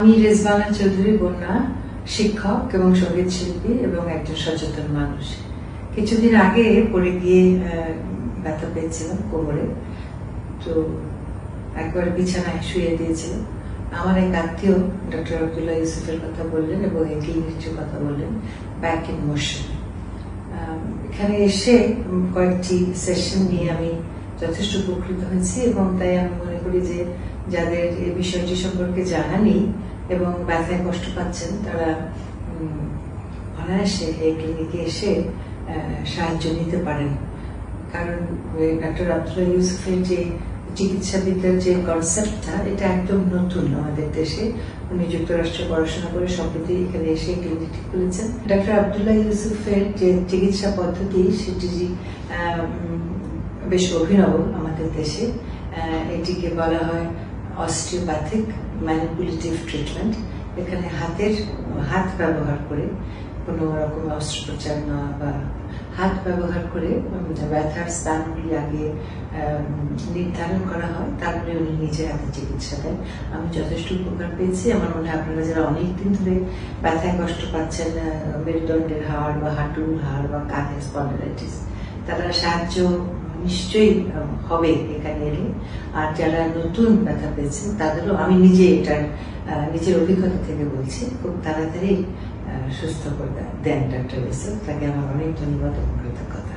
আমি রেজবানা চৌধুরী বন্যা, শিক্ষক এবং সঙ্গীত শিল্পী এবং একজন সচেতন মানুষ। কিছুদিন আগে পড়ে গিয়ে ব্যথা পেয়েছিলাম কোমরে, তো একবার বিছানায় শুয়ে দিয়েছিলাম। আমার এক আত্মীয় ডক্টর আব্দুল্লাহ ইউসুফের কথা বললেন এবং এই ক্লিনিকের কথা বললেন, ব্যাক ইন মোশন। এখানে এসে কয়েকটি সেশন নিয়ে আমি যথেষ্ট উপকৃত হয়েছি এবং তাই আমি মনে করি যে যাদের এই বিষয়টি সম্পর্কে জানা নেই এবং ব্যথায় কষ্ট পাচ্ছেন তারা অনায়াসে এই ক্লিনিকে এসে সাহায্য নিতে পারেন। কারণ ডক্টর আব্দুল্লাহ ইউসুফের যে চিকিৎসাবিদ্যার যে কনসেপ্টটা, এটা একদম নতুন আমাদের দেশে। উনি যুক্তরাষ্ট্রে পড়াশোনা করে সম্প্রতি এখানে এসে ক্লিনিকটি খুলেছেন। ডক্টর আব্দুল্লাহ ইউসুফের যে চিকিৎসা পদ্ধতি সেটি বেশ অভিনব আমাদের দেশে। এটিকে বলা হয় অস্টিওপ্যাথিক ম্যানিপুলেটিভ ট্রিটমেন্ট। এখানে হাত ব্যবহার করে কোনো রকম অস্ত্রোপচার না, বা হাত ব্যবহার করে ব্যথার স্থানগুলি আগে নির্ধারণ করা হয়, তারপরে উনি নিজের হাতে চিকিৎসা দেন। আমি যথেষ্ট উপকার পেয়েছি। আমার মনে হয় আপনারা যারা অনেকদিন ধরে ব্যথায় কষ্ট পাচ্ছেন, মেরুদণ্ডের হাড় বা হাঁটুর হাড় বা কাঁধের স্পন্ডাইলাইটিস, তারা সাহায্য নিশ্চয়ই হবে এখানে এলে। আর যারা নতুন ব্যথা পেয়েছেন তাদেরও আমি নিজের অভিজ্ঞতা থেকে বলছি, খুব তাড়াতাড়ি সুস্থ করে দেন ডক্টর ইউসুফ। তাকে আমার অনেক ধন্যবাদ এবং কৃতজ্ঞতা।